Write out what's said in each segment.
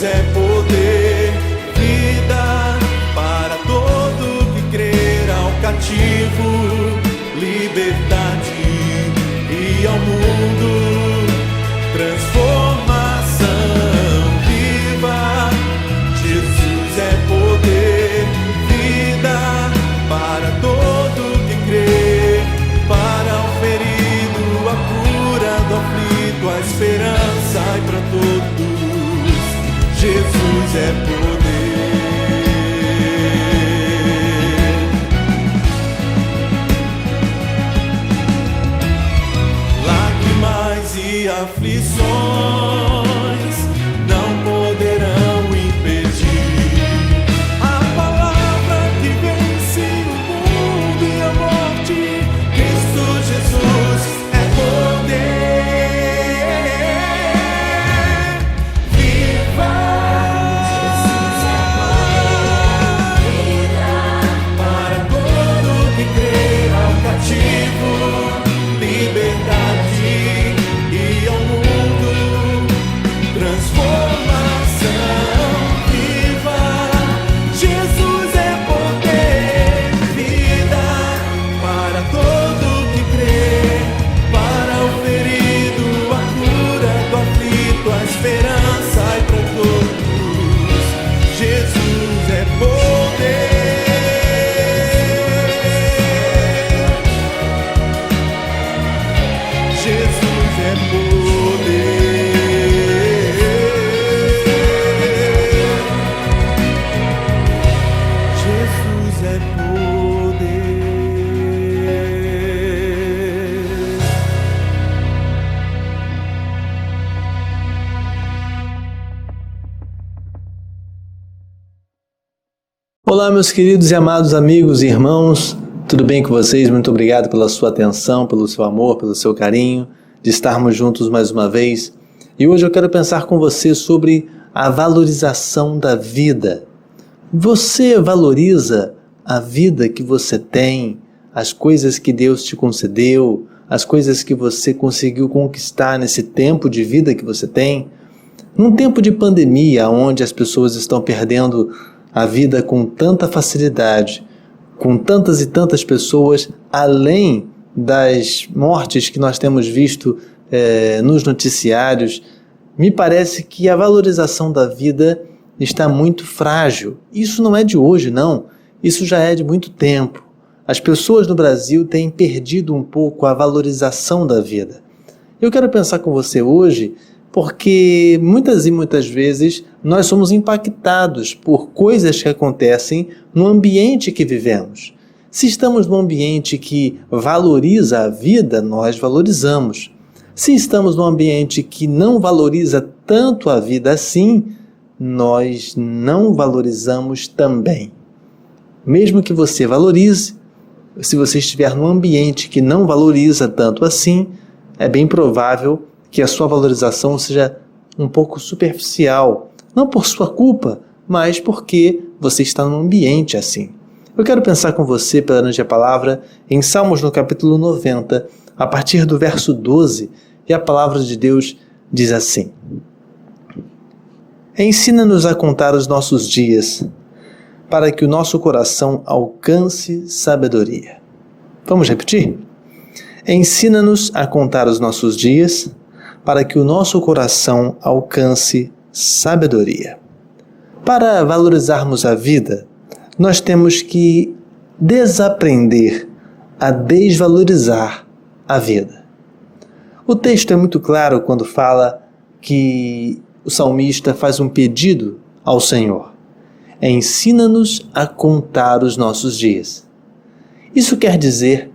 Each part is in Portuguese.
é poder, vida para todo que crer, ao cativo, liberdade, e ao mundo transformação. Viva, Jesus é poder, vida para todo que crê, para o ferido, a cura do aflito, a esperança e para todos, Jesus é poder. Lágrimas e aflições não poderão impedir a palavra que vence o mundo e a morte. Cristo Jesus é poder. Viva, Jesus é poder, para todo que crer, ao cativo, liberdade, e ao mundo transformação. Viva, Jesus é poder, vida para todo que crê, para o ferido, a cura do aflito, a esperança e para todos, Jesus é poder. Jesus é poder. Jesus é poder. Olá, meus queridos e amados amigos e irmãos, tudo bem com vocês? Muito obrigado pela sua atenção, pelo seu amor, pelo seu carinho, de estarmos juntos mais uma vez. E hoje eu quero pensar com você sobre a valorização da vida. Você valoriza a vida que você tem, as coisas que Deus te concedeu, as coisas que você conseguiu conquistar nesse tempo de vida que você tem? Num tempo de pandemia, onde as pessoas estão perdendo a vida com tanta facilidade, com tantas e tantas pessoas, além das mortes que nós temos visto nos noticiários, me parece que a valorização da vida está muito frágil. Isso não é de hoje, não. Isso já é de muito tempo. As pessoas no Brasil têm perdido um pouco a valorização da vida. Eu quero pensar com você hoje porque muitas e muitas vezes nós somos impactados por coisas que acontecem no ambiente que vivemos. Se estamos num ambiente que valoriza a vida, nós valorizamos. Se estamos num ambiente que não valoriza tanto a vida assim, nós não valorizamos também. Mesmo que você valorize, se você estiver num ambiente que não valoriza tanto assim, é bem provável que a sua valorização seja um pouco superficial, não por sua culpa, mas porque você está num ambiente assim. Eu quero pensar com você, perante a palavra, em Salmos no capítulo 90, a partir do verso 12, e a palavra de Deus diz assim: Ensina-nos a contar os nossos dias, para que o nosso coração alcance sabedoria. Vamos repetir? Ensina-nos a contar os nossos dias, para que o nosso coração alcance sabedoria. Para valorizarmos a vida, nós temos que desaprender a desvalorizar a vida. O texto é muito claro quando fala que o salmista faz um pedido ao Senhor: ensina-nos a contar os nossos dias. Isso quer dizer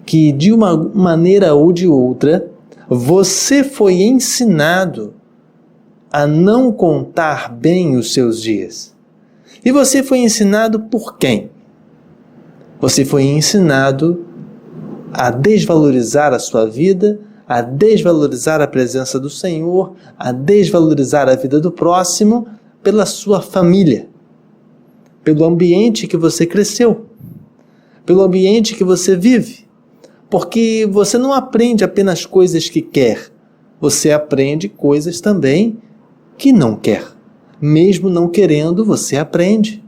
que, de uma maneira ou de outra, você foi ensinado a não contar bem os seus dias. E você foi ensinado por quem? Você foi ensinado a desvalorizar a sua vida, a desvalorizar a presença do Senhor, a desvalorizar a vida do próximo pela sua família, pelo ambiente que você cresceu, pelo ambiente que você vive. Porque você não aprende apenas coisas que quer, você aprende coisas também que não quer. mesmo não querendo, você aprende.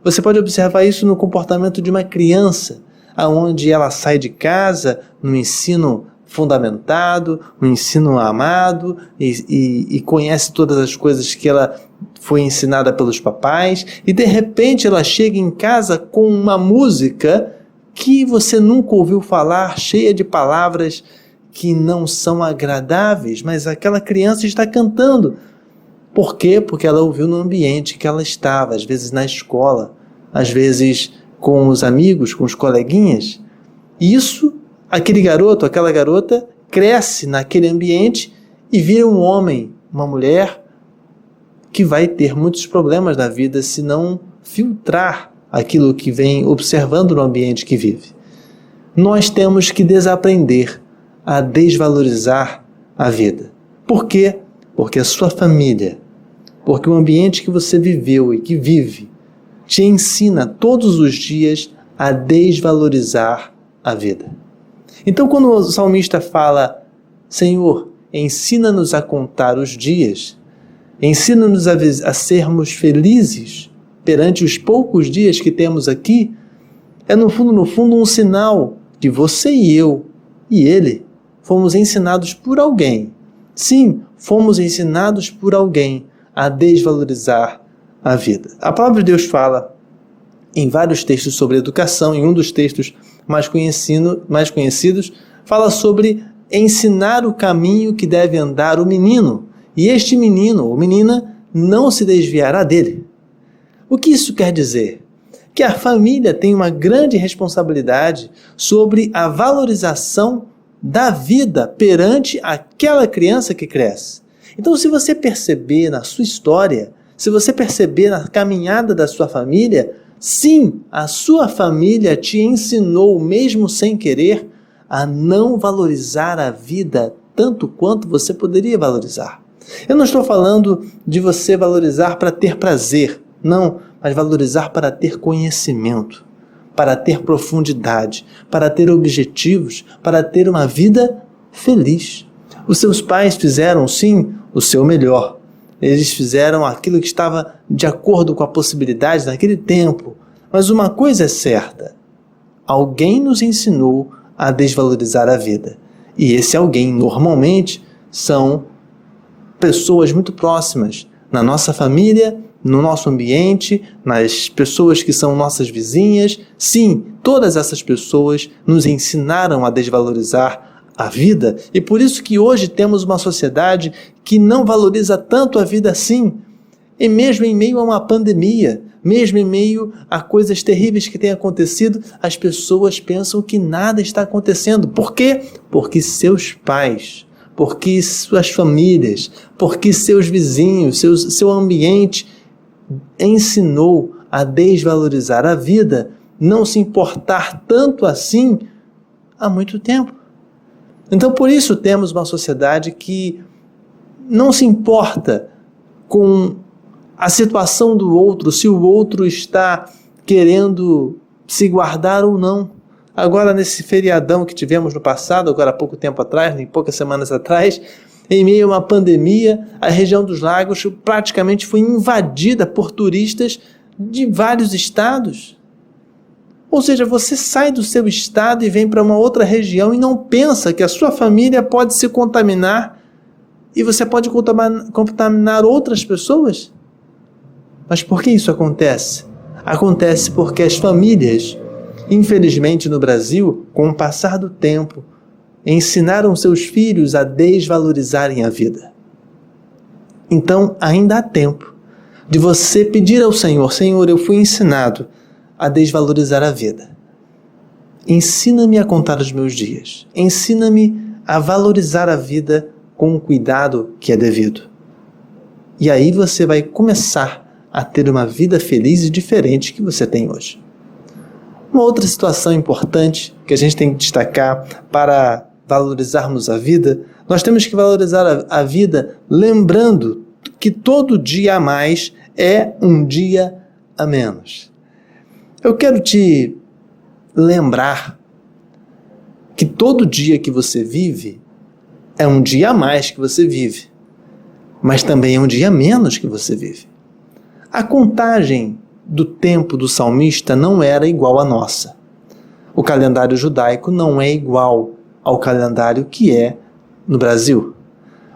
Você pode observar isso no comportamento de uma criança, aonde ela sai de casa no ensino fundamentado, no ensino amado e conhece todas as coisas que ela foi ensinada pelos papais, e de repente ela chega em casa com uma música que você nunca ouviu falar, cheia de palavras que não são agradáveis, mas aquela criança está cantando. Por quê? Porque ela ouviu no ambiente que ela estava, às vezes na escola, às vezes com os amigos, com os coleguinhas. E isso, aquele garoto, aquela garota, cresce naquele ambiente e vira um homem, uma mulher, que vai ter muitos problemas na vida se não filtrar aquilo que vem observando no ambiente que vive. Nós temos que desaprender a desvalorizar a vida. Por quê? Porque a sua família, porque o ambiente que você viveu e que vive, te ensina todos os dias a desvalorizar a vida. Então, quando o salmista fala, Senhor, ensina-nos a contar os dias, ensina-nos a sermos felizes perante os poucos dias que temos aqui, é no fundo um sinal que você e eu e ele fomos ensinados por alguém. Sim, fomos ensinados por alguém a desvalorizar a vida. A palavra de Deus fala em vários textos sobre educação, em um dos textos mais conhecidos, fala sobre ensinar o caminho que deve andar o menino, e este menino ou menina não se desviará dele. O que isso quer dizer? Que a família tem uma grande responsabilidade sobre a valorização da vida perante aquela criança que cresce. Então, se você perceber na sua história, se você perceber na caminhada da sua família, sim, a sua família te ensinou, mesmo sem querer, a não valorizar a vida tanto quanto você poderia valorizar. Eu não estou falando de você valorizar para ter prazer, não, mas valorizar para ter conhecimento, para ter profundidade, para ter objetivos, para ter uma vida feliz. Os seus pais fizeram, sim, o seu melhor. Eles fizeram aquilo que estava de acordo com a possibilidade naquele tempo. Mas uma coisa é certa, alguém nos ensinou a desvalorizar a vida. E esse alguém, normalmente, são pessoas muito próximas, na nossa família, no nosso ambiente, nas pessoas que são nossas vizinhas. Sim, todas essas pessoas nos ensinaram a desvalorizar a vida, e por isso que hoje temos uma sociedade que não valoriza tanto a vida assim. E mesmo em meio a uma pandemia, mesmo em meio a coisas terríveis que têm acontecido, as pessoas pensam que nada está acontecendo. Por quê? Porque seus pais, porque suas famílias, porque seus vizinhos, seu ambiente ensinou a desvalorizar a vida, não se importar tanto assim há muito tempo. Então, por isso temos uma sociedade que não se importa com a situação do outro, se o outro está querendo se guardar ou não. Agora, nesse feriadão que tivemos no passado, agora há pouco tempo atrás, em poucas semanas atrás, em meio a uma pandemia, a região dos lagos praticamente foi invadida por turistas de vários estados. Ou seja, você sai do seu estado e vem para uma outra região e não pensa que a sua família pode se contaminar e você pode contaminar outras pessoas? Mas por que isso acontece? Acontece porque as famílias, infelizmente no Brasil, com o passar do tempo, ensinaram seus filhos a desvalorizarem a vida. Então, ainda há tempo de você pedir ao Senhor: Senhor, eu fui ensinado a desvalorizar a vida. Ensina-me a contar os meus dias. Ensina-me a valorizar a vida com o cuidado que é devido. E aí você vai começar a ter uma vida feliz e diferente que você tem hoje. Uma outra situação importante que a gente tem que destacar para valorizarmos a vida, nós temos que valorizar a vida lembrando que todo dia a mais é um dia a menos. Eu quero te lembrar que todo dia que você vive é um dia a mais que você vive, mas também é um dia a menos que você vive. A contagem do tempo do salmista não era igual à nossa. O calendário judaico não é igual ao calendário que é no Brasil.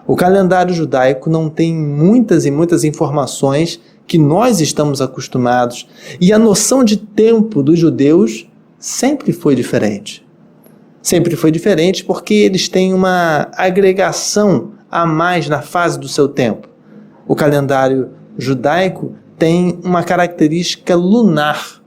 O calendário judaico não tem muitas e muitas informações que nós estamos acostumados, e a noção de tempo dos judeus sempre foi diferente. Sempre foi diferente porque eles têm uma agregação a mais na fase do seu tempo. O calendário judaico tem uma característica lunar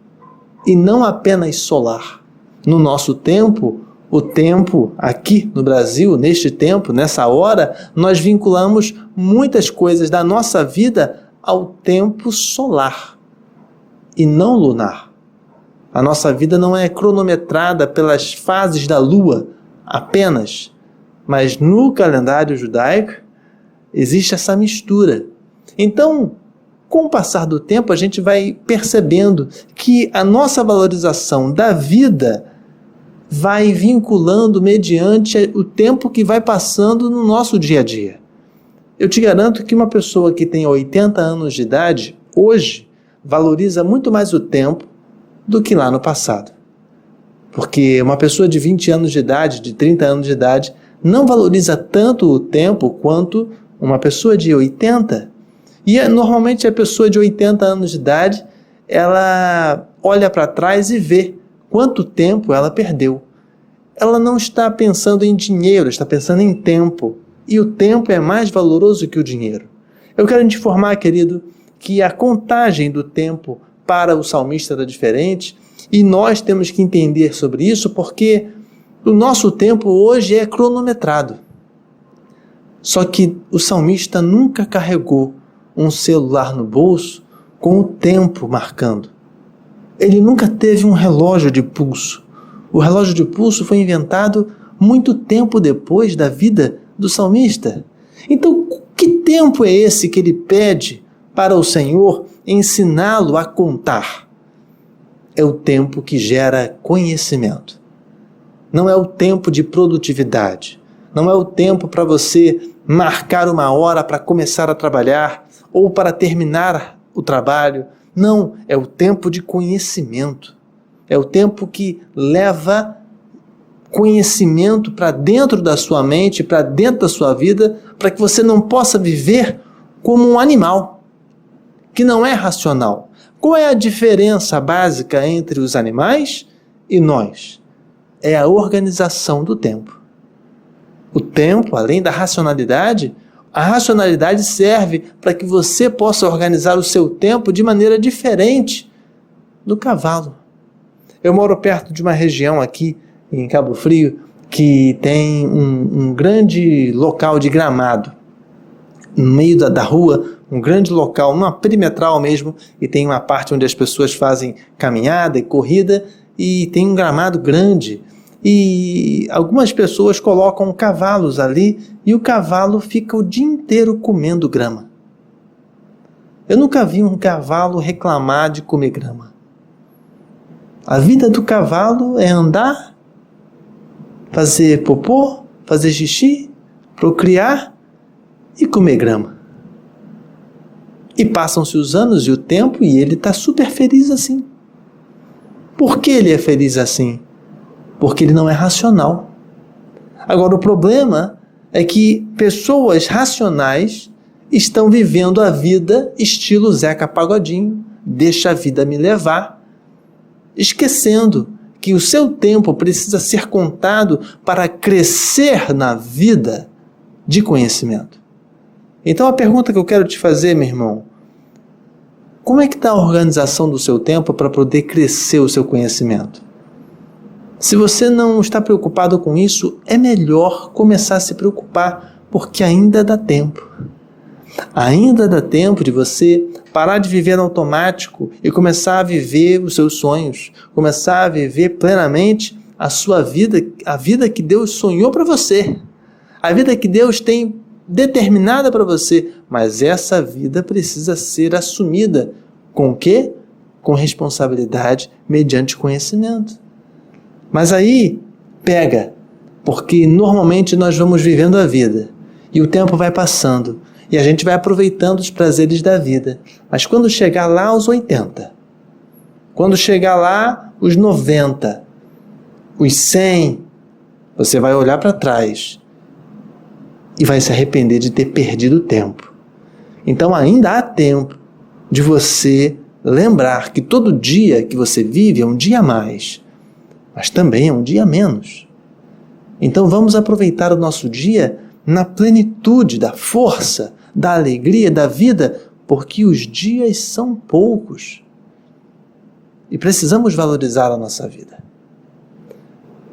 e não apenas solar. No nosso tempo, o tempo aqui no Brasil, neste tempo, nessa hora, nós vinculamos muitas coisas da nossa vida ao tempo solar e não lunar. A nossa vida não é cronometrada pelas fases da lua apenas, mas no calendário judaico existe essa mistura. Então, com o passar do tempo, a gente vai percebendo que a nossa valorização da vida vai vinculando mediante o tempo que vai passando no nosso dia a dia. Eu te garanto que uma pessoa que tem 80 anos de idade, hoje, valoriza muito mais o tempo do que lá no passado. Porque uma pessoa de 20 anos de idade, de 30 anos de idade, não valoriza tanto o tempo quanto uma pessoa de 80. E normalmente a pessoa de 80 anos de idade, ela olha para trás e vê quanto tempo ela perdeu. Ela não está pensando em dinheiro, está pensando em tempo. E o tempo é mais valoroso que o dinheiro. Eu quero te informar, querido, que a contagem do tempo para o salmista era diferente, e nós temos que entender sobre isso porque o nosso tempo hoje é cronometrado. Só que o salmista nunca carregou um celular no bolso com o tempo marcando. Ele nunca teve um relógio de pulso. O relógio de pulso foi inventado muito tempo depois da vida do salmista. Então, que tempo é esse que ele pede para o Senhor ensiná-lo a contar? É o tempo que gera conhecimento. Não é o tempo de produtividade. Não é o tempo para você marcar uma hora para começar a trabalhar ou para terminar o trabalho. Não, é o tempo de conhecimento. É o tempo que leva conhecimento para dentro da sua mente, para dentro da sua vida, para que você não possa viver como um animal, que não é racional. Qual é a diferença básica entre os animais e nós? É a organização do tempo. O tempo, além da racionalidade, a racionalidade serve para que você possa organizar o seu tempo de maneira diferente do cavalo. Eu moro perto de uma região aqui em Cabo Frio que tem um grande local de gramado. No meio da rua, um grande local, uma perimetral mesmo, e tem uma parte onde as pessoas fazem caminhada e corrida, e tem um gramado grande. E algumas pessoas colocam cavalos ali e o cavalo fica o dia inteiro comendo grama. Eu nunca vi um cavalo reclamar de comer grama. A vida do cavalo é andar, fazer popô, fazer xixi, procriar e comer grama. E passam-se os anos e o tempo e ele está super feliz assim. Por que ele é feliz assim? Porque ele não é racional. Agora, o problema é que pessoas racionais estão vivendo a vida estilo Zeca Pagodinho, deixa a vida me levar, esquecendo que o seu tempo precisa ser contado para crescer na vida de conhecimento. Então, a pergunta que eu quero te fazer, meu irmão, como é que está a organização do seu tempo para poder crescer o seu conhecimento? Se você não está preocupado com isso, é melhor começar a se preocupar, porque ainda dá tempo. Ainda dá tempo de você parar de viver no automático e começar a viver os seus sonhos, começar a viver plenamente a sua vida, a vida que Deus sonhou para você, a vida que Deus tem determinada para você, mas essa vida precisa ser assumida com o quê? Com responsabilidade, mediante conhecimento. Mas aí, pega, porque normalmente nós vamos vivendo a vida e o tempo vai passando E a gente vai aproveitando os prazeres da vida. Mas quando chegar lá aos 80, quando chegar lá os 90, os 100, você vai olhar para trás e vai se arrepender de ter perdido tempo. Então ainda há tempo de você lembrar que todo dia que você vive é um dia a mais, mas também é um dia a menos. Então vamos aproveitar o nosso dia na plenitude da força, da alegria, da vida, porque os dias são poucos. E precisamos valorizar a nossa vida.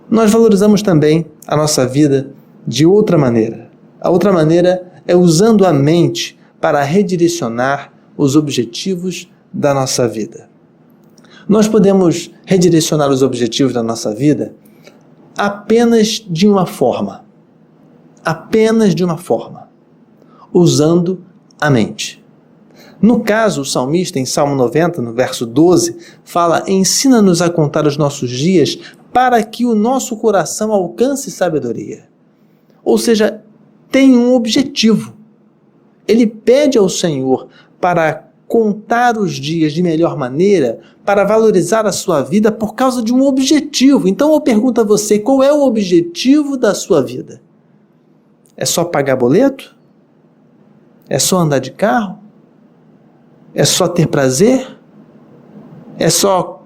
Nós valorizamos também a nossa vida de outra maneira. A outra maneira é usando a mente para redirecionar os objetivos da nossa vida. Nós podemos redirecionar os objetivos da nossa vida apenas de uma forma. Apenas de uma forma. Usando a mente. No caso, o salmista, em Salmo 90, no verso 12, fala: ensina-nos a contar os nossos dias para que o nosso coração alcance sabedoria. Ou seja, tem um objetivo. Ele pede ao Senhor para contar os dias de melhor maneira, para valorizar a sua vida por causa de um objetivo. Então eu pergunto a você, qual é o objetivo da sua vida? É só pagar boleto? É só andar de carro? É só ter prazer? É só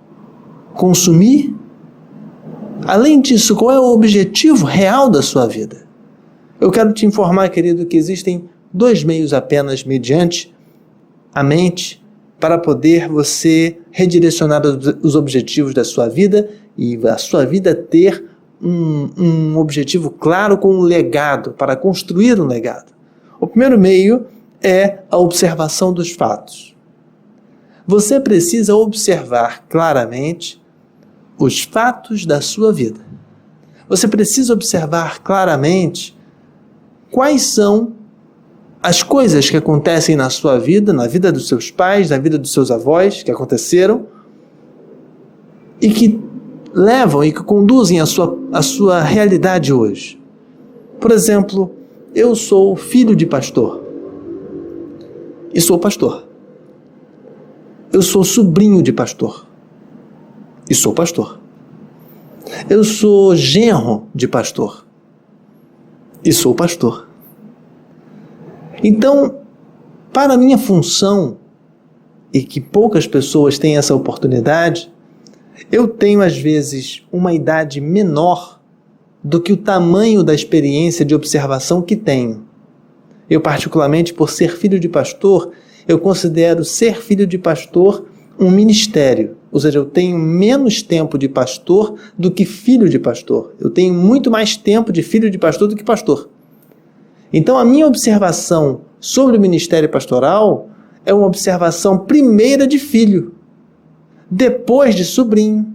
consumir? Além disso, qual é o objetivo real da sua vida? Eu quero te informar, querido, que existem 2 meios apenas mediante a mente para poder você redirecionar os objetivos da sua vida e a sua vida ter um objetivo claro com um legado, para construir um legado. O primeiro meio é a observação dos fatos. Você precisa observar claramente os fatos da sua vida. Você precisa observar claramente quais são as coisas que acontecem na sua vida, na vida dos seus pais, na vida dos seus avós, que aconteceram e que levam e que conduzem a sua realidade hoje. Por exemplo, eu sou filho de pastor e sou pastor. Eu sou sobrinho de pastor e sou pastor. Eu sou genro de pastor e sou pastor. Então, para a minha função, e que poucas pessoas têm essa oportunidade, eu tenho às vezes uma idade menor do que o tamanho da experiência de observação que tenho. Eu, particularmente, por ser filho de pastor, eu considero ser filho de pastor um ministério. Ou seja, eu tenho menos tempo de pastor do que filho de pastor. Eu tenho muito mais tempo de filho de pastor do que pastor. Então, a minha observação sobre o ministério pastoral é uma observação primeira de filho, depois de sobrinho,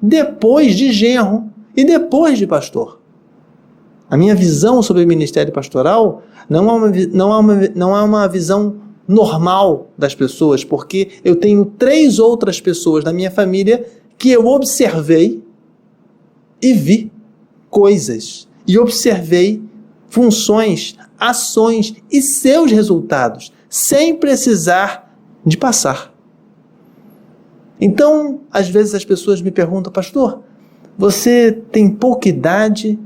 depois de genro e depois de pastor. A minha visão sobre o ministério pastoral não é uma visão normal das pessoas, porque eu tenho 3 outras pessoas na minha família que eu observei e vi coisas, e observei funções, ações e seus resultados, sem precisar de passar. Então, às vezes as pessoas me perguntam: pastor, você tem pouca idade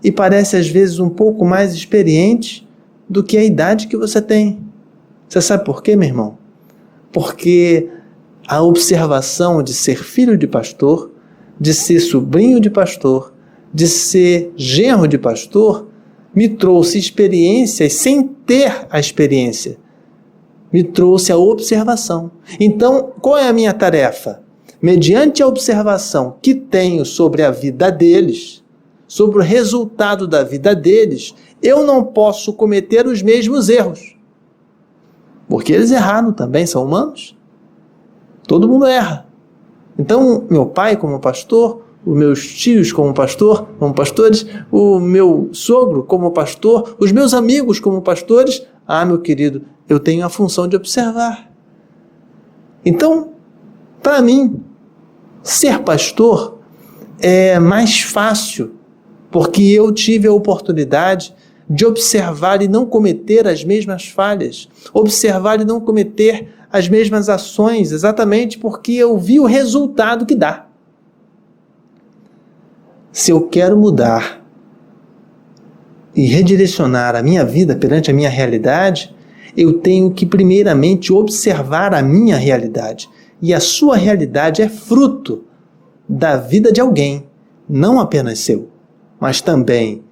e parece às vezes um pouco mais experiente do que a idade que você tem. Você sabe por quê, meu irmão? Porque a observação de ser filho de pastor, de ser sobrinho de pastor, de ser genro de pastor, me trouxe experiências sem ter a experiência. Me trouxe a observação. Então, qual é a minha tarefa? Mediante a observação que tenho sobre a vida deles, sobre o resultado da vida deles, eu não posso cometer os mesmos erros. Porque eles erraram também, são humanos. Todo mundo erra. Então, meu pai como pastor, os meus tios como pastores, o meu sogro como pastor, os meus amigos como pastores, meu querido, eu tenho a função de observar. Então, para mim, ser pastor é mais fácil, porque eu tive a oportunidade de observar e não cometer as mesmas falhas, observar e não cometer as mesmas ações, exatamente porque eu vi o resultado que dá. Se eu quero mudar e redirecionar a minha vida perante a minha realidade, eu tenho que primeiramente observar a minha realidade. E a sua realidade é fruto da vida de alguém, não apenas seu, mas também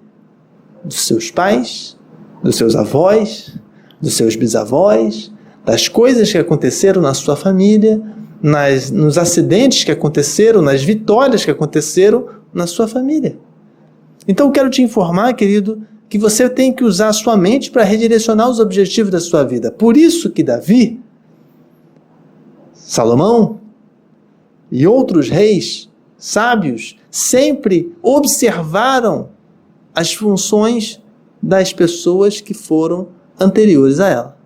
dos seus pais, dos seus avós, dos seus bisavós, das coisas que aconteceram na sua família, nos acidentes que aconteceram, nas vitórias que aconteceram na sua família. Então eu quero te informar, querido, que você tem que usar a sua mente para redirecionar os objetivos da sua vida. Por isso que Davi, Salomão e outros reis sábios sempre observaram as funções das pessoas que foram anteriores a ela.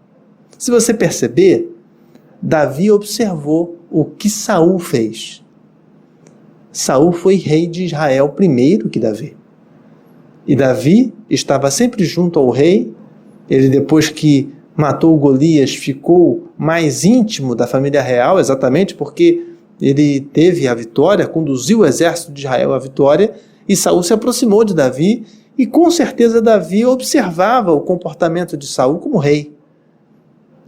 Se você perceber, Davi observou o que Saul fez. Saul foi rei de Israel primeiro que Davi. E Davi estava sempre junto ao rei. Ele, depois que matou Golias, ficou mais íntimo da família real, exatamente porque ele teve a vitória, conduziu o exército de Israel à vitória, e Saul se aproximou de Davi, e com certeza Davi observava o comportamento de Saul como rei.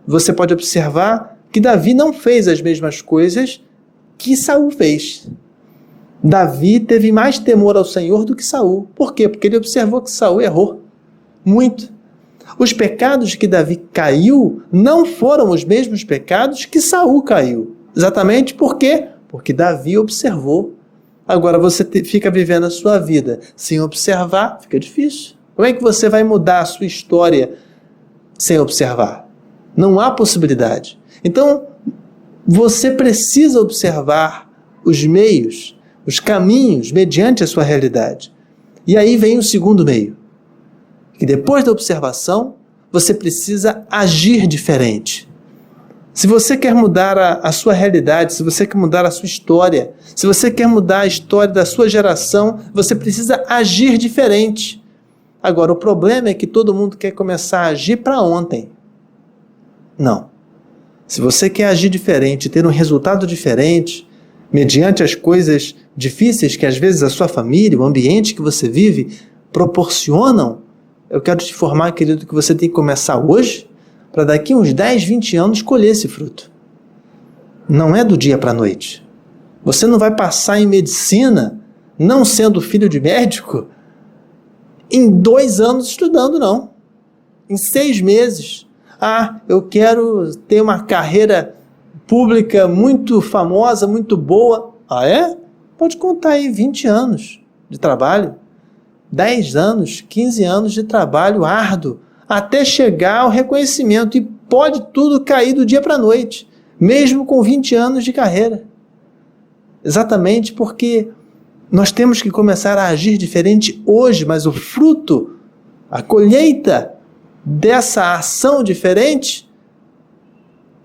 Você pode observar que Davi não fez as mesmas coisas que Saul fez. Davi teve mais temor ao Senhor do que Saul. Por quê? Porque ele observou que Saul errou muito. Os pecados que Davi caiu não foram os mesmos pecados que Saul caiu. Exatamente por quê? Porque Davi observou. Agora você fica vivendo a sua vida sem observar, fica difícil. Como é que você vai mudar a sua história sem observar? Não há possibilidade. Então, você precisa observar os meios, os caminhos, mediante a sua realidade. E aí vem o segundo meio, que depois da observação, você precisa agir diferente. Se você quer mudar a sua realidade, se você quer mudar a sua história, se você quer mudar a história da sua geração, você precisa agir diferente. Agora, o problema é que todo mundo quer começar a agir para ontem. Não. Se você quer agir diferente, ter um resultado diferente, mediante as coisas difíceis que às vezes a sua família, o ambiente que você vive, proporcionam, eu quero te informar, querido, que você tem que começar hoje, para daqui uns 10, 20 anos colher esse fruto. Não é do dia para a noite. Você não vai passar em medicina, não sendo filho de médico, em 2 anos estudando, não. Em 6 meses. Ah, eu quero ter uma carreira pública muito famosa, muito boa. Ah, é? Pode contar aí 20 anos de trabalho, 10 anos, 15 anos de trabalho árduo, até chegar ao reconhecimento. E pode tudo cair do dia para a noite, mesmo com 20 anos de carreira. Exatamente porque nós temos que começar a agir diferente hoje, mas o fruto, a colheita dessa ação diferente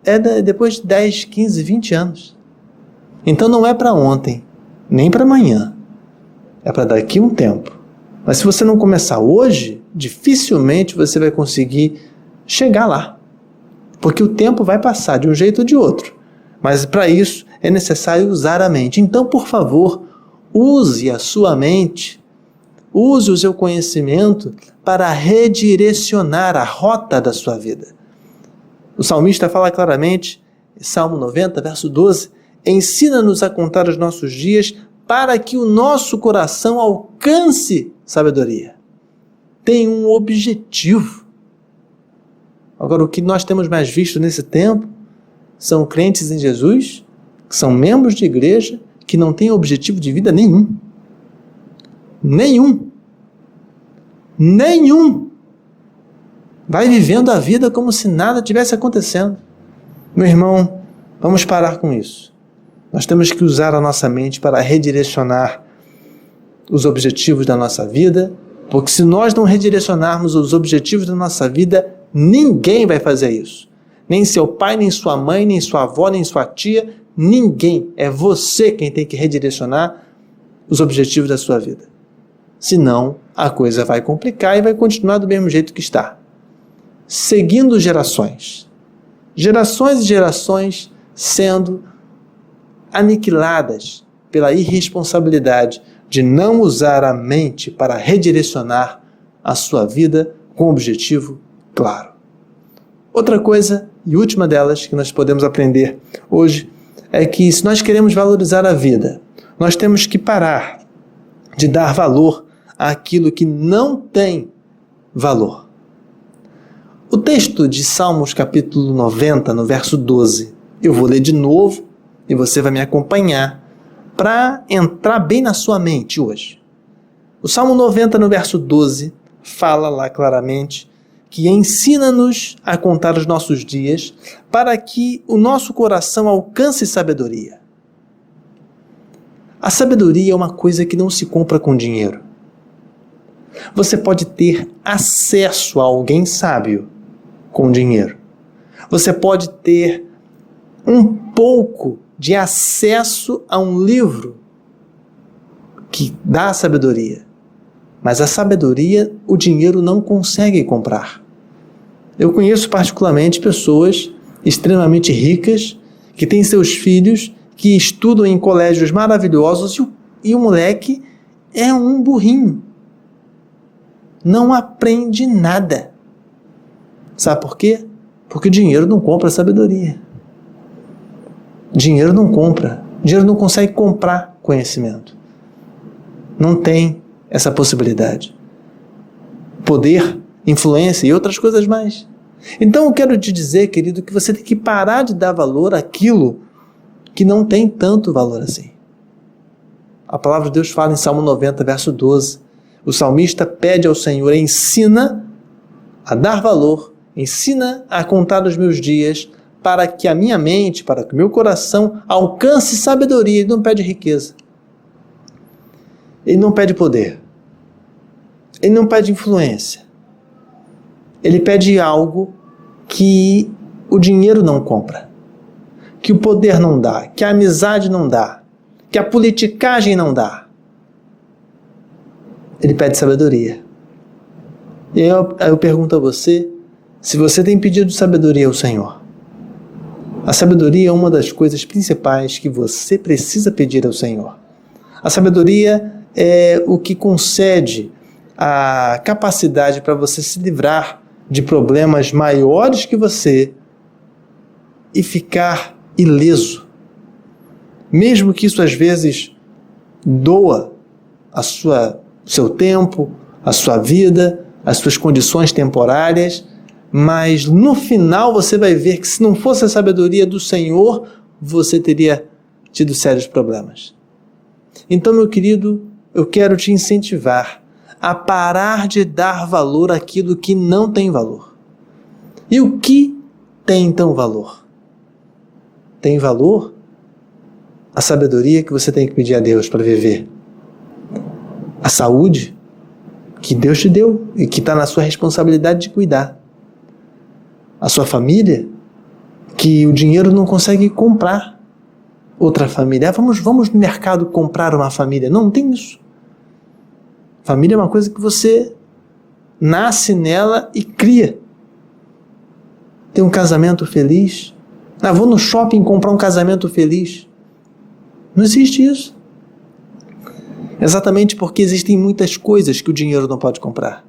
é depois de 10, 15, 20 anos. Então não é para ontem, nem para amanhã. É para daqui um tempo. Mas se você não começar hoje, dificilmente você vai conseguir chegar lá. Porque o tempo vai passar de um jeito ou de outro. Mas para isso é necessário usar a mente. Então, por favor, use a sua mente, use o seu conhecimento para redirecionar a rota da sua vida. O salmista fala claramente, Salmo 90, verso 12, ensina-nos a contar os nossos dias para que o nosso coração alcance sabedoria. Tem um objetivo. Agora, o que nós temos mais visto nesse tempo são crentes em Jesus, que são membros de igreja, que não têm objetivo de vida nenhum. Nenhum. Vai vivendo a vida como se nada tivesse acontecendo. Meu irmão, vamos parar com isso. Nós temos que usar a nossa mente para redirecionar os objetivos da nossa vida, porque se nós não redirecionarmos os objetivos da nossa vida, ninguém vai fazer isso. Nem seu pai, nem sua mãe, nem sua avó, nem sua tia, ninguém. É você quem tem que redirecionar os objetivos da sua vida. senão a coisa vai complicar e vai continuar do mesmo jeito que está. Seguindo gerações. Gerações e gerações sendo aniquiladas pela irresponsabilidade de não usar a mente para redirecionar a sua vida com um objetivo claro. Outra coisa, e última delas, que nós podemos aprender hoje, é que se nós queremos valorizar a vida, nós temos que parar de dar valor àquilo que não tem valor. O texto de Salmos capítulo 90, no verso 12, eu vou ler de novo e você vai me acompanhar para entrar bem na sua mente hoje. O Salmo 90, no verso 12, fala lá claramente que ensina-nos a contar os nossos dias para que o nosso coração alcance sabedoria. A sabedoria é uma coisa que não se compra com dinheiro. Você pode ter acesso a alguém sábio com dinheiro. Você pode ter um pouco de acesso a um livro que dá sabedoria. Mas a sabedoria, o dinheiro não consegue comprar. Eu conheço particularmente pessoas extremamente ricas que têm seus filhos que estudam em colégios maravilhosos e o moleque é um burrinho. Não aprende nada. Sabe por quê? Porque o dinheiro não compra sabedoria. Dinheiro não compra. Dinheiro não consegue comprar conhecimento. Não tem essa possibilidade. Poder, influência e outras coisas mais. Então eu quero te dizer, querido, que você tem que parar de dar valor àquilo que não tem tanto valor assim. A palavra de Deus fala em Salmo 90, verso 12. O salmista pede ao Senhor, ensina a dar valor, ensina a contar os meus dias, para que a minha mente, para que o meu coração alcance sabedoria. Ele não pede riqueza. Ele não pede poder. Ele não pede influência. Ele pede algo que o dinheiro não compra, que o poder não dá, que a amizade não dá, que a politicagem não dá. Ele pede sabedoria. E aí eu pergunto a você, se você tem pedido sabedoria ao Senhor. A sabedoria é uma das coisas principais que você precisa pedir ao Senhor. A sabedoria é o que concede a capacidade para você se livrar de problemas maiores que você e ficar ileso. Mesmo que isso às vezes doa seu tempo, a sua vida, as suas condições temporárias, mas no final você vai ver que se não fosse a sabedoria do Senhor, você teria tido sérios problemas. Então, meu querido, eu quero te incentivar a parar de dar valor àquilo que não tem valor. E o que tem então valor? Tem valor a sabedoria que você tem que pedir a Deus para viver. A saúde que Deus te deu e que está na sua responsabilidade de cuidar. A sua família, que o dinheiro não consegue comprar outra família. Vamos no mercado comprar uma família. Não tem isso. Família é uma coisa que você nasce nela e cria. Tem um casamento feliz. Vou no shopping comprar um casamento feliz. Não existe isso. Exatamente porque existem muitas coisas que o dinheiro não pode comprar.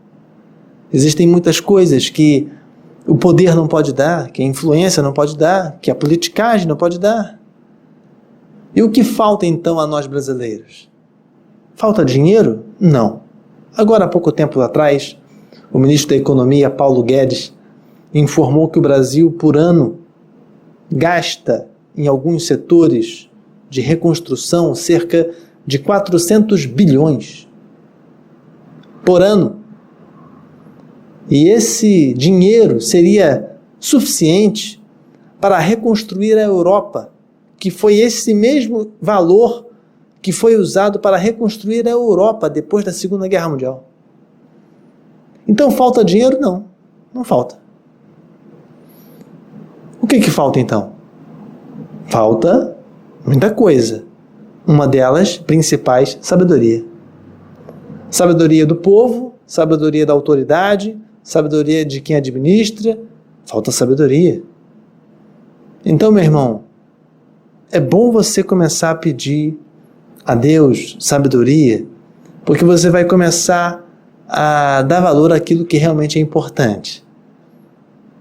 Existem muitas coisas que o poder não pode dar, que a influência não pode dar, que a politicagem não pode dar. E o que falta então a nós brasileiros? Falta dinheiro? Não. Agora, há pouco tempo atrás, o ministro da Economia, Paulo Guedes, informou que o Brasil, por ano, gasta em alguns setores de reconstrução cerca de 400 bilhões por ano. E esse dinheiro seria suficiente para reconstruir a Europa, que foi esse mesmo valor que foi usado para reconstruir a Europa depois da Segunda Guerra Mundial. Então falta dinheiro? Não falta. O que falta então? Falta muita coisa. Uma delas, principais, sabedoria. Sabedoria do povo, sabedoria da autoridade, sabedoria de quem administra, falta sabedoria. Então, meu irmão, é bom você começar a pedir a Deus sabedoria, porque você vai começar a dar valor àquilo que realmente é importante.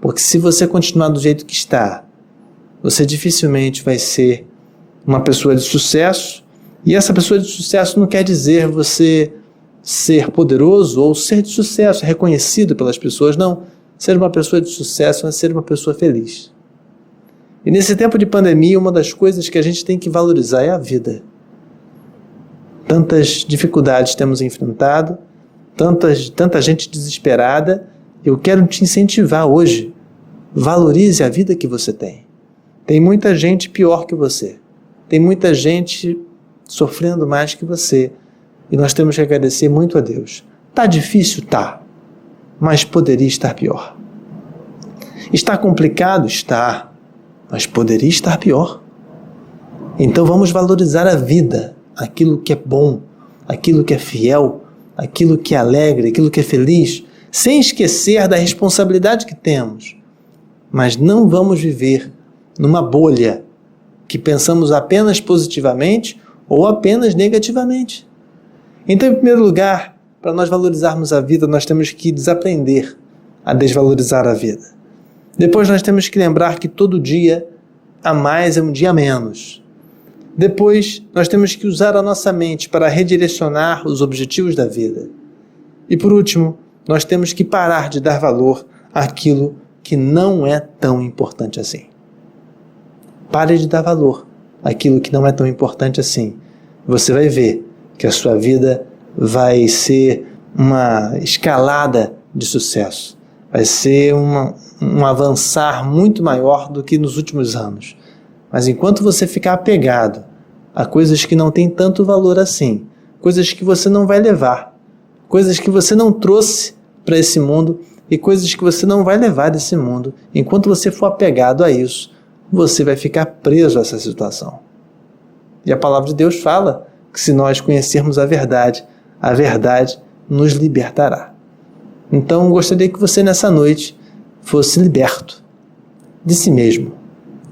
Porque se você continuar do jeito que está, você dificilmente vai ser uma pessoa de sucesso, e essa pessoa de sucesso não quer dizer você ser poderoso ou ser de sucesso, reconhecido pelas pessoas, não. Ser uma pessoa de sucesso é ser uma pessoa feliz. E nesse tempo de pandemia, uma das coisas que a gente tem que valorizar é a vida. Tantas dificuldades temos enfrentado, tanta gente desesperada. Eu quero te incentivar hoje. Valorize a vida que você tem. Tem muita gente pior que você. Tem muita gente sofrendo mais que você. E nós temos que agradecer muito a Deus. Tá difícil? Tá. Mas poderia estar pior. Está complicado? Está. Mas poderia estar pior. Então vamos valorizar a vida, aquilo que é bom, aquilo que é fiel, aquilo que é alegre, aquilo que é feliz, sem esquecer da responsabilidade que temos. Mas não vamos viver numa bolha que pensamos apenas positivamente ou apenas negativamente. Então, em primeiro lugar, para nós valorizarmos a vida, nós temos que desaprender a desvalorizar a vida. Depois nós temos que lembrar que todo dia a mais é um dia a menos. Depois nós temos que usar a nossa mente para redirecionar os objetivos da vida. E por último, nós temos que parar de dar valor àquilo que não é tão importante assim. Pare de dar valor àquilo que não é tão importante assim. Você vai ver que a sua vida vai ser uma escalada de sucesso. Vai ser um avançar muito maior do que nos últimos anos. Mas enquanto você ficar apegado a coisas que não têm tanto valor assim, coisas que você não vai levar, coisas que você não trouxe para esse mundo e coisas que você não vai levar desse mundo, enquanto você for apegado a isso, você vai ficar preso a essa situação. E a palavra de Deus fala que se nós conhecermos a verdade nos libertará. Então, gostaria que você nessa noite fosse liberto de si mesmo,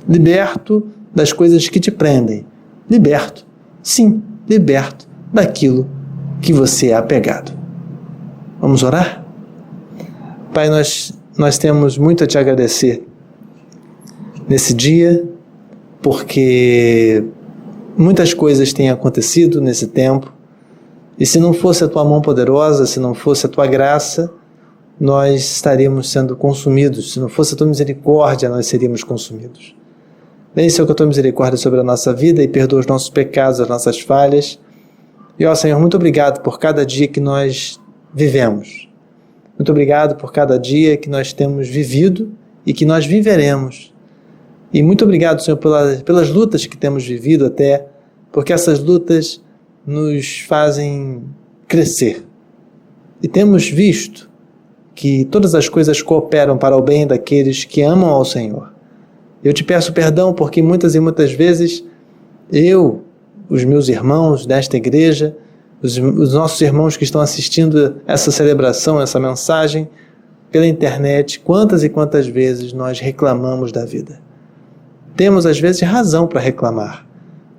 liberto das coisas que te prendem, liberto, sim, liberto daquilo que você é apegado. Vamos orar? Pai, nós temos muito a te agradecer nesse dia, porque muitas coisas têm acontecido nesse tempo, e se não fosse a tua mão poderosa, se não fosse a tua graça, nós estaríamos sendo consumidos. Se não fosse a tua misericórdia, nós seríamos consumidos. Vem, Senhor, com a tua misericórdia sobre a nossa vida e perdoa os nossos pecados, as nossas falhas. E, ó Senhor, muito obrigado por cada dia que nós vivemos. Muito obrigado por cada dia que nós temos vivido e que nós viveremos. E muito obrigado, Senhor, pelas lutas que temos vivido até, porque essas lutas nos fazem crescer. E temos visto que todas as coisas cooperam para o bem daqueles que amam ao Senhor. Eu te peço perdão porque muitas e muitas vezes os meus irmãos desta igreja, os nossos irmãos que estão assistindo essa celebração, essa mensagem pela internet, quantas e quantas vezes nós reclamamos da vida. Temos às vezes razão para reclamar,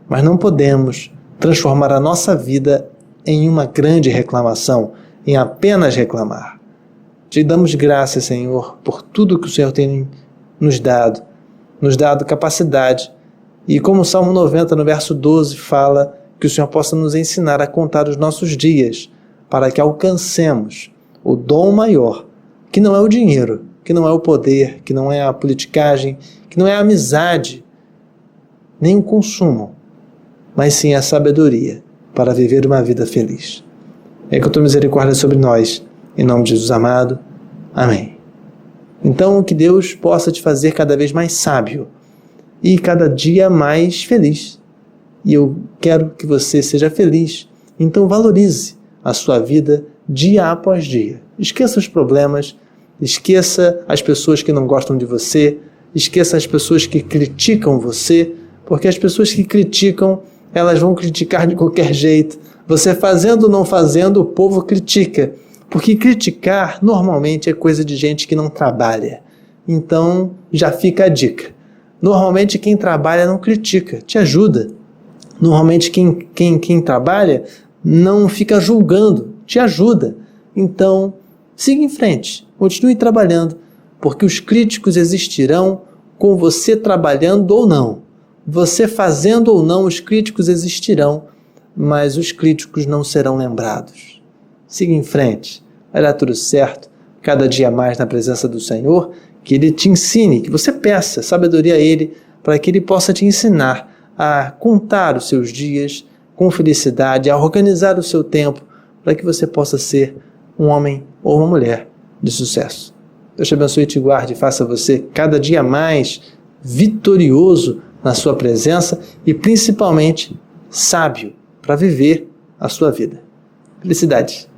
mas não podemos transformar a nossa vida em uma grande reclamação, em apenas reclamar. Te damos graças, Senhor, por tudo que o Senhor tem nos dado capacidade. E como o Salmo 90, no verso 12, fala que o Senhor possa nos ensinar a contar os nossos dias, para que alcancemos o dom maior, que não é o dinheiro, que não é o poder, que não é a politicagem, que não é a amizade, nem o consumo, mas sim a sabedoria para viver uma vida feliz. É que a tua misericórdia sobre nós, em nome de Jesus amado. Amém. Então, que Deus possa te fazer cada vez mais sábio e cada dia mais feliz. E eu quero que você seja feliz. Então, valorize a sua vida dia após dia. Esqueça os problemas, esqueça as pessoas que não gostam de você, esqueça as pessoas que criticam você, porque as pessoas que criticam, elas vão criticar de qualquer jeito. Você fazendo ou não fazendo, o povo critica. Porque criticar normalmente é coisa de gente que não trabalha. Então já fica a dica. Normalmente quem trabalha não critica, te ajuda. Normalmente quem trabalha não fica julgando, te ajuda. Então siga em frente, continue trabalhando, porque os críticos existirão com você trabalhando ou não. Você fazendo ou não, os críticos existirão, mas os críticos não serão lembrados. Siga em frente, vai dar tudo certo, cada dia mais na presença do Senhor, que Ele te ensine, que você peça sabedoria a Ele, para que Ele possa te ensinar a contar os seus dias com felicidade, a organizar o seu tempo, para que você possa ser um homem ou uma mulher de sucesso. Deus te abençoe e te guarde e faça você cada dia mais vitorioso na sua presença e principalmente sábio para viver a sua vida. Felicidade!